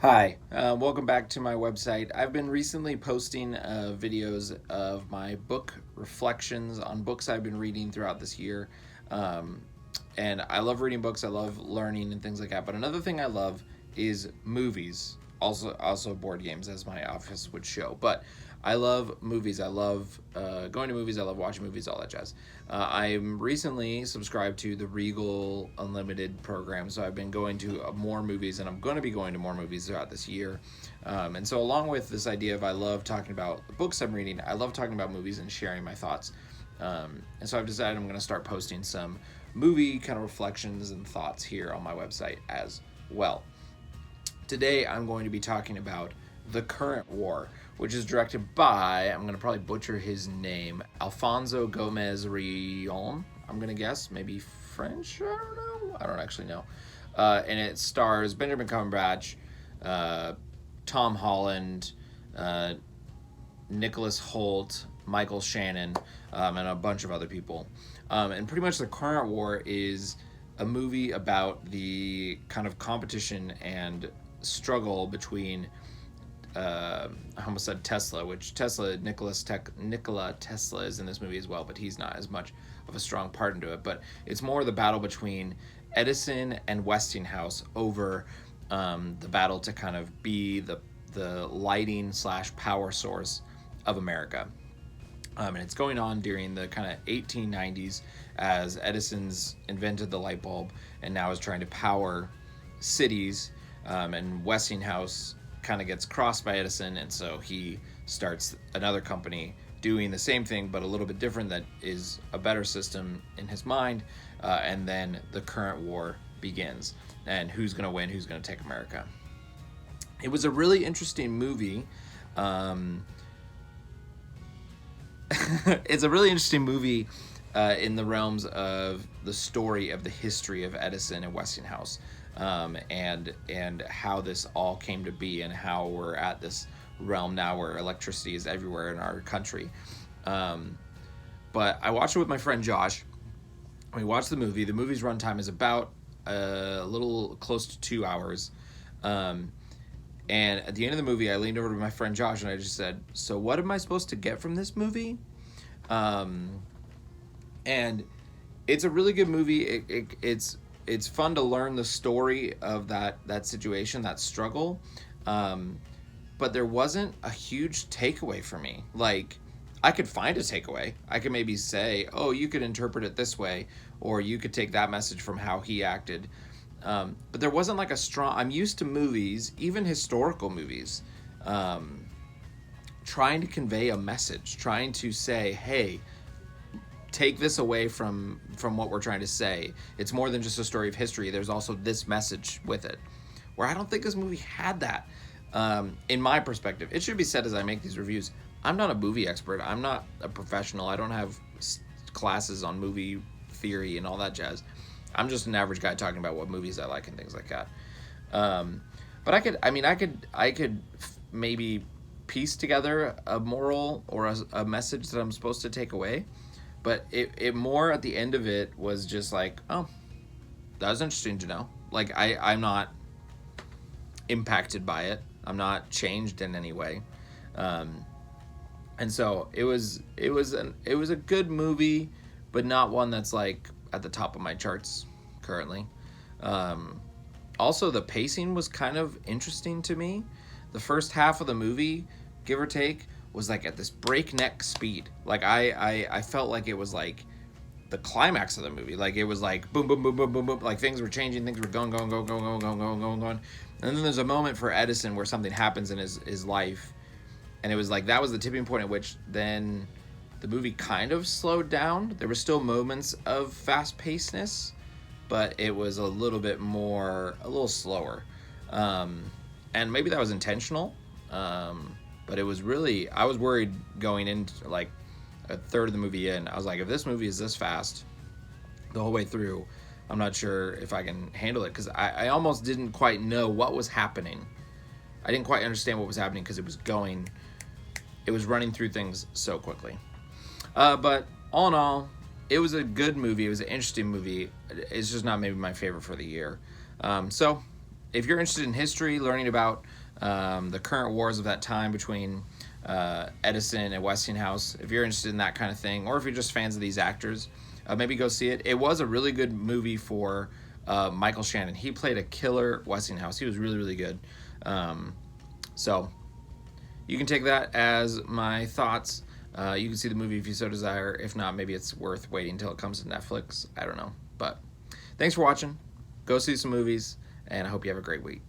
Hi, welcome back to my website. I've been recently posting videos of my book reflections on books I've been reading throughout this year. Um, and I love reading books, I love learning and things like that. But another thing I love is movies, also board games, as my office would show. But I love movies. I love going to movies. I love watching movies, all that jazz. I'm recently subscribed to the Regal Unlimited program, so I've been going to more movies, and I'm going to be going to more movies throughout this year. And so, along with this idea of I love talking about the books I'm reading, I love talking about movies and sharing my thoughts. And so I've decided I'm going to start posting some movie kind of reflections and thoughts here on my website as well. Today I'm going to be talking about The Current War, which is directed by, I'm going to probably butcher his name, Alfonso Gomez Rion, I'm going to guess, maybe French, I don't know, I don't actually know. And it stars Benjamin Cumberbatch, uh, Tom Holland, uh, Nicholas Holt, Michael Shannon, and a bunch of other people. And pretty much The Current War is a movie about the kind of competition and struggle between I almost said Tesla, which Nikola Tesla is in this movie as well, but he's not as much of a strong part into it. But it's more the battle between Edison and Westinghouse over the battle to kind of be the lighting slash power source of America. And it's going on during the kind of 1890s as Edison's invented the light bulb and now is trying to power cities. And Westinghouse kind of gets crossed by Edison, and so he starts another company doing the same thing but a little bit different that is a better system in his mind. And then the current war begins, and who's going to win, who's going to take America. It was a really interesting movie. It's a really interesting movie in the realms of the story of the history of Edison and Westinghouse, and how this all came to be, and how we're at this realm now where electricity is everywhere in our country. But I watched it with my friend Josh. We watched the movie. The movie's runtime is about a little close to 2 hours. And at the end of the movie, I leaned over to my friend Josh and I just said, "So what am I supposed to get from this movie?" And it's a really good movie. It's fun to learn the story of that situation, that struggle. But there wasn't a huge takeaway for me. Like, I could find a takeaway. I could maybe say, "Oh, you could interpret it this way," or you could take that message from how he acted. But there wasn't like a strong. I'm used to movies, even historical movies, trying to convey a message, trying to say, "Hey, take this away from what we're trying to say. It's more than just a story of history. There's also this message with it." Where I don't think this movie had that. In my perspective, it should be said as I make these reviews, I'm not a movie expert. I'm not a professional. I don't have classes on movie theory and all that jazz. I'm just an average guy talking about what movies I like and things like that. But I could maybe piece together a moral or a message that I'm supposed to take away. But it more at the end of it was just like, oh, that was interesting to know. Like, I'm not impacted by it. I'm not changed in any way. And so it was a good movie, but not one that's like at the top of my charts currently. Also, the pacing was kind of interesting to me. The first half of the movie, give or take, was like at this breakneck speed. Like I felt like it was like the climax of the movie. Like it was like boom, boom, boom, boom, boom, boom. Like things were changing, things were going, going, going, going, going, going, going, going, going. And then there's a moment for Edison where something happens in his life, and it was like that was the tipping point at which then the movie kind of slowed down. There were still moments of fast pacedness, but it was a little slower. And maybe that was intentional. But it was really, I was worried going into like a third of the movie in. I was like, if this movie is this fast the whole way through, I'm not sure if I can handle it, because I almost didn't quite know what was happening. I didn't quite understand what was happening because it was running through things so quickly. But all in all, it was a good movie. It was an interesting movie. It's just not maybe my favorite for the year. So if you're interested in history, learning about the current wars of that time between Edison and Westinghouse, if you're interested in that kind of thing, or if you're just fans of these actors, maybe go see it. It was a really good movie for Michael Shannon. He played a killer Westinghouse. He was really, really good. So you can take that as my thoughts. You can see the movie if you so desire. If not, maybe it's worth waiting until it comes to Netflix. I don't know. But thanks for watching. Go see some movies, and I hope you have a great week.